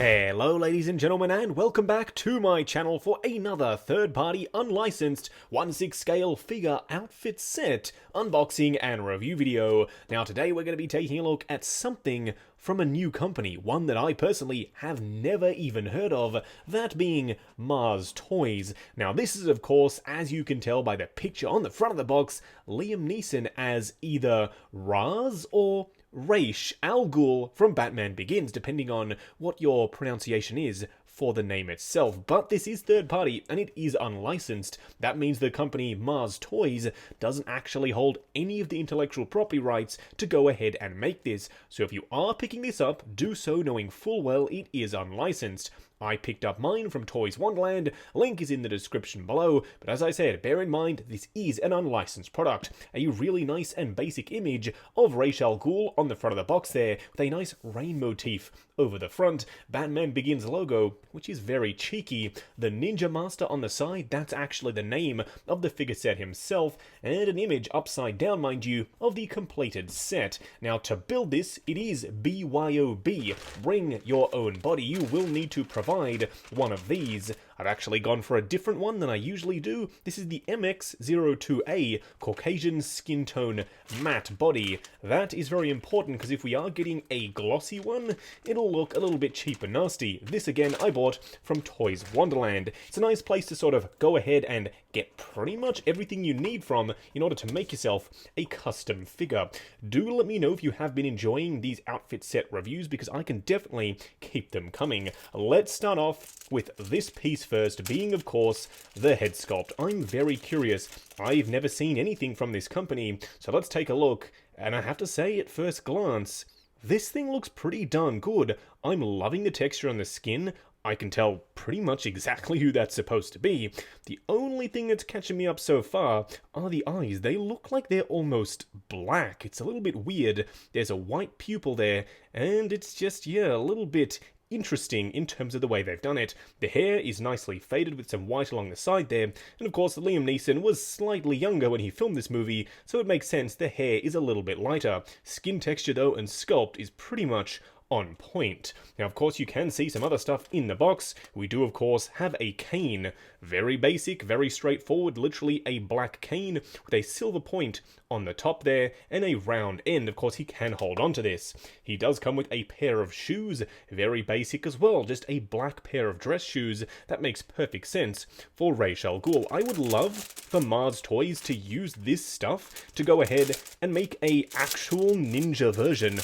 Hello ladies and gentlemen, and welcome back to my channel for another third-party unlicensed 1/6 scale figure outfit set unboxing and review video. Now today we're going to be taking a look at something from a new company, one that I personally have never even heard of, that being Mars Toys. Now this is of course, as you can tell by the picture on the front of the box, Liam Neeson as either Ra's or Ra's al Ghul from Batman Begins, depending on what your pronunciation is for the name itself. But this is third party and it is unlicensed. That means the company Mars Toys doesn't actually hold any of the intellectual property rights to go ahead and make this. So if you are picking this up, do so knowing full well it is unlicensed. I picked up mine from Toys Wonderland, link is in the description below, but as I said, bear in mind this is an unlicensed product. A really nice and basic image of Ra's al Ghul on the front of the box there, with a nice rain motif over the front, Batman Begins logo, which is very cheeky, the Ninja Master on the side, that's actually the name of the figure set himself, and an image upside down, mind you, of the completed set. Now to build this, it is BYOB, bring your own body. You will need to provide one of these. I've actually gone for a different one than I usually do. This is the MX-02A Caucasian Skin Tone Matte Body. That is very important because if we are getting a glossy one, it'll look a little bit cheap and nasty. This again I bought from Toys Wonderland. It's a nice place to sort of go ahead and get pretty much everything you need from in order to make yourself a custom figure. Do let me know if you have been enjoying these outfit set reviews because I can definitely keep them coming. Let's start off with this piece first, being of course the head sculpt. I'm very curious. I've never seen anything from this company, so let's take a look. And I have to say, at first glance, this thing looks pretty darn good. I'm loving the texture on the skin. I can tell pretty much exactly who that's supposed to be. The only thing that's catching me up so far are the eyes. They look like they're almost black. It's a little bit weird. There's a white pupil there, and it's just, yeah, a little bit interesting in terms of the way they've done it. The hair is nicely faded with some white along the side there, and of course Liam Neeson was slightly younger when he filmed this movie, so it makes sense the hair is a little bit lighter. Skin texture though and sculpt is pretty much on point. Now of course you can see some other stuff in the box. We do of course have a cane. Very basic, very straightforward, literally a black cane with a silver point on the top there and a round end. Of course he can hold on to this. He does come with a pair of shoes, very basic as well, just a black pair of dress shoes. That makes perfect sense for Ra's al Ghul. I would love for Mars Toys to use this stuff to go ahead and make a actual ninja version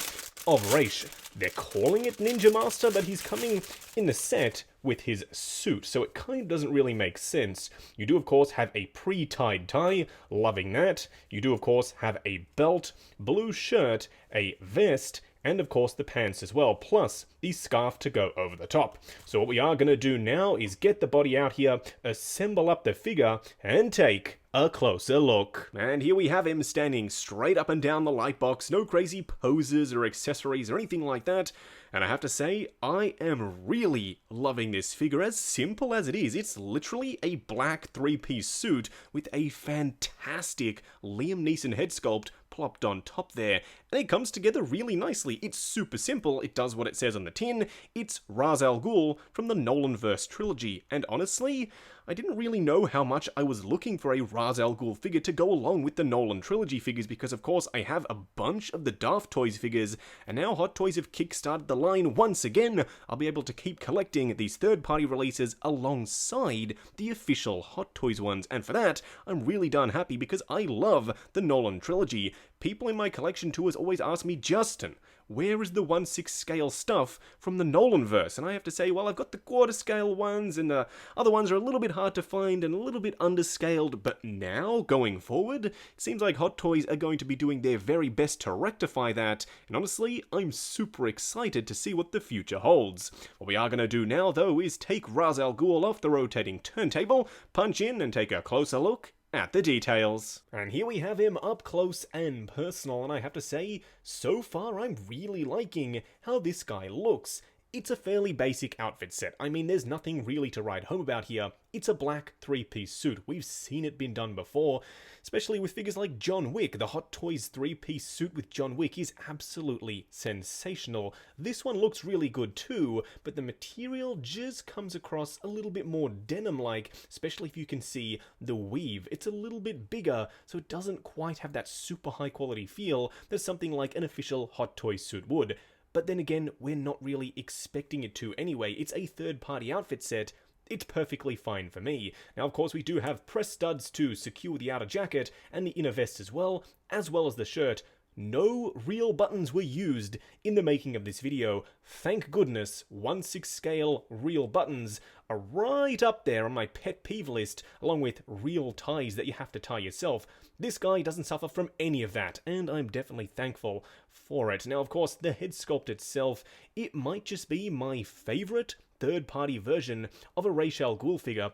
of Ra's. They're calling it Ninja Master, but he's coming in the set with his suit, so it kind of doesn't really make sense. You do of course have a pre-tied tie, loving that. You do of course have a belt, blue shirt, a vest, and of course the pants as well, plus the scarf to go over the top. So what we are going to do now is get the body out here, assemble up the figure, and take a closer look. And here we have him standing straight up and down the light box, no crazy poses or accessories or anything like that. And I have to say, I am really loving this figure, as simple as it is. It's literally a black three-piece suit with a fantastic Liam Neeson head sculpt plopped on top there, and it comes together really nicely. It's super simple, it does what it says on the tin. It's Ra's al Ghul from the Nolanverse trilogy, and honestly, I didn't really know how much I was looking for a Ra's al Ghul figure to go along with the Nolan trilogy figures, because of course I have a bunch of the Daft Toys figures, and now Hot Toys have kickstarted the line once again. I'll be able to keep collecting these third-party releases alongside the official Hot Toys ones, and for that, I'm really darn happy because I love the Nolan trilogy. People in my collection tours always ask me, Justin, where is the 1/6 scale stuff from the Nolanverse? And I have to say, well, I've got the quarter scale ones, and the other ones are a little bit hard to find and a little bit underscaled, but now, going forward, it seems like Hot Toys are going to be doing their very best to rectify that, and honestly, I'm super excited to see what the future holds. What we are going to do now, though, is take Ra's al Ghul off the rotating turntable, punch in, and take a closer look at the details. And here we have him up close and personal, and I have to say, so far I'm really liking how this guy looks. it's a fairly basic outfit set. I mean, there's nothing really to write home about here. It's a black 3-piece suit. We've seen it been done before, especially with figures like John Wick. The Hot Toys 3-piece suit with John Wick is absolutely sensational. This one looks really good too, but the material just comes across a little bit more denim-like, especially if you can see the weave. It's a little bit bigger, so it doesn't quite have that super high quality feel that something like an official Hot Toys suit would. But then again, we're not really expecting it to anyway. It's a third-party outfit set. It's perfectly fine for me. Now, of course, we do have press studs to secure the outer jacket and the inner vest as well as the shirt. No real buttons were used in the making of this video. Thank goodness, 1/6 scale real buttons are right up there on my pet peeve list, along with real ties that you have to tie yourself. This guy doesn't suffer from any of that, and I'm definitely thankful for it. Now, of course, the head sculpt itself, it might just be my favorite third-party version of a Ra's al Ghul figure.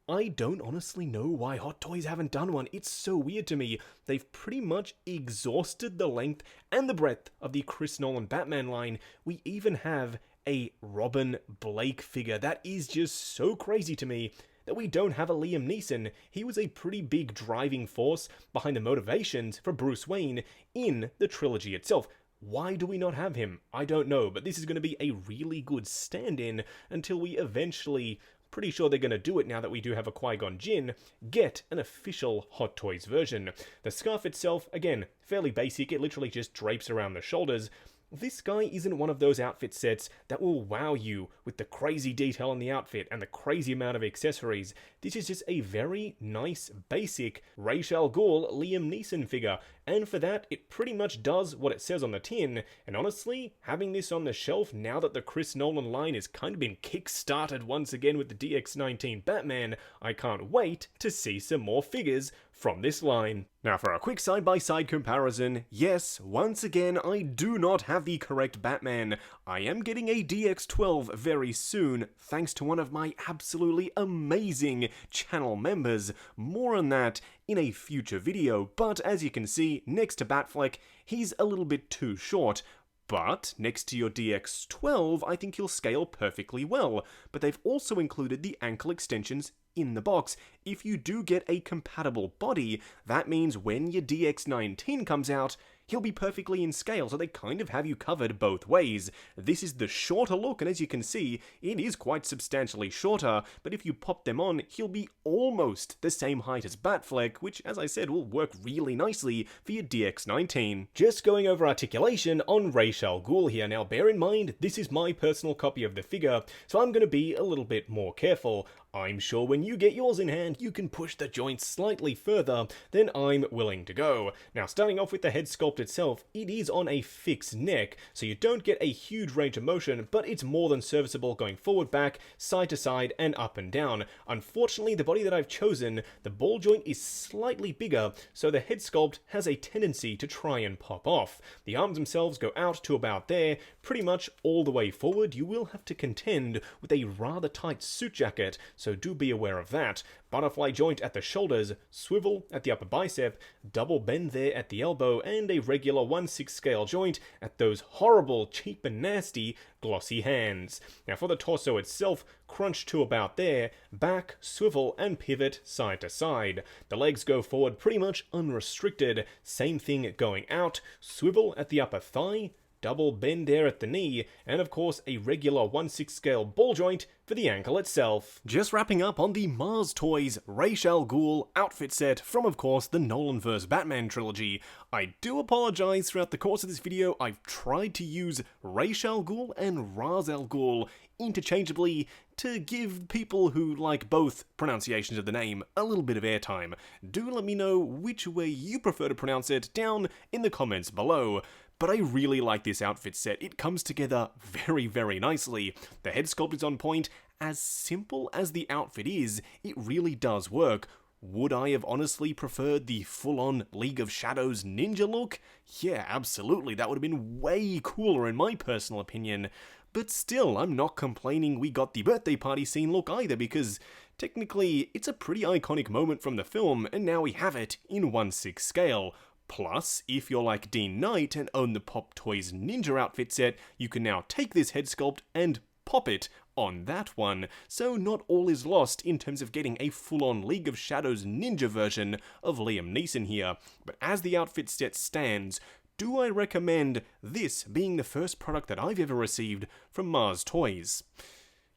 I don't honestly know why Hot Toys haven't done one. It's so weird to me. They've pretty much exhausted the length and the breadth of the Chris Nolan Batman line. We even have a Robin Blake figure. That is just so crazy to me that we don't have a Liam Neeson. He was a pretty big driving force behind the motivations for Bruce Wayne in the trilogy itself. Why do we not have him? I don't know, but this is going to be a really good stand-in until we eventually, pretty sure they're going to do it now that we do have a Qui-Gon Jinn, get an official Hot Toys version. The scarf itself, again, fairly basic. It literally just drapes around the shoulders. This guy isn't one of those outfit sets that will wow you with the crazy detail on the outfit and the crazy amount of accessories. This is just a very nice, basic Ra's al Ghul Liam Neeson figure, and for that, it pretty much does what it says on the tin. And honestly, having this on the shelf now that the Chris Nolan line has kind of been kick-started once again with the DX19 Batman, I can't wait to see some more figures from this line. Now for a quick side-by-side comparison, yes, once again, I do not have the correct Batman. I am getting a DX12 very soon, thanks to one of my absolutely amazing channel members. More on that in a future video, but as you can see, next to Batfleck, he's a little bit too short. But next to your DX12, I think he'll scale perfectly well. But they've also included the ankle extensions in the box. If you do get a compatible body, that means when your DX19 comes out, he'll be perfectly in scale, so they kind of have you covered both ways. This is the shorter look, and as you can see, it is quite substantially shorter, but if you pop them on, he'll be almost the same height as Batfleck, which, as I said, will work really nicely for your DX19. Just going over articulation on Ra's al Ghul here. Now, bear in mind, this is my personal copy of the figure, so I'm going to be a little bit more careful. I'm sure when you get yours in hand, you can push the joints slightly further than I'm willing to go. Now, starting off with the head sculpt itself, it is on a fixed neck, so you don't get a huge range of motion, but it's more than serviceable going forward, back, side to side, and up and down. Unfortunately, the body that I've chosen, the ball joint is slightly bigger, so the head sculpt has a tendency to try and pop off. The arms themselves go out to about there, pretty much all the way forward. You will have to contend with a rather tight suit jacket, so do be aware of that. Butterfly joint at the shoulders, swivel at the upper bicep, double bend there at the elbow, and a regular 1/6 scale joint at those horrible, cheap and nasty, glossy hands. Now for the torso itself, crunch to about there, back, swivel, and pivot side to side. The legs go forward pretty much unrestricted, same thing going out, swivel at the upper thigh, double bend there at the knee, and of course a regular 1/6 scale ball joint for the ankle itself. Just wrapping up on the Mars Toys Ra's al Ghul outfit set from, of course, the Nolanverse Batman trilogy. I do apologize, throughout the course of this video I've tried to use Ra's al Ghul and Ra's al Ghul interchangeably to give people who like both pronunciations of the name a little bit of airtime. Do let me know which way you prefer to pronounce it down in the comments below. But I really like this outfit set. It comes together very, very nicely. The head sculpt is on point. As simple as the outfit is, it really does work. Would I have honestly preferred the full-on League of Shadows ninja look? Yeah, absolutely. That would have been way cooler in my personal opinion. But still, I'm not complaining we got the birthday party scene look either, because technically it's a pretty iconic moment from the film, and now we have it in 1/6 scale. Plus, if you're like Dean Knight and own the Pop Toys Ninja outfit set, you can now take this head sculpt and pop it on that one, so not all is lost in terms of getting a full-on League of Shadows ninja version of Liam Neeson here. But as the outfit set stands, do I recommend this being the first product that I've ever received from Mars Toys?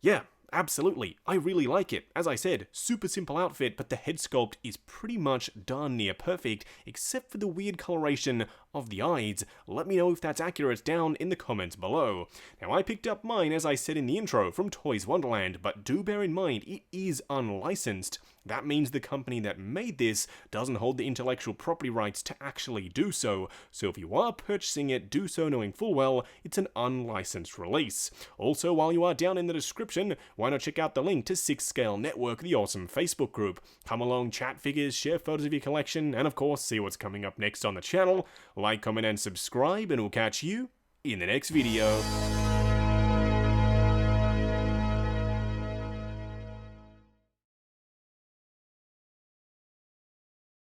Yeah, absolutely. I really like it. As I said, super simple outfit, but the head sculpt is pretty much darn near perfect, except for the weird coloration of the eyes. Let me know if that's accurate down in the comments below. Now, I picked up mine, as I said in the intro, from Toys Wonderland, but do bear in mind, it is unlicensed. That means the company that made this doesn't hold the intellectual property rights to actually do so, so if you are purchasing it, do so knowing full well it's an unlicensed release. Also, while you are down in the description, why not check out the link to 6 Scale Network, the awesome Facebook group. Come along, chat figures, share photos of your collection, and of course, see what's coming up next on the channel. Like, comment, and subscribe, and we'll catch you in the next video.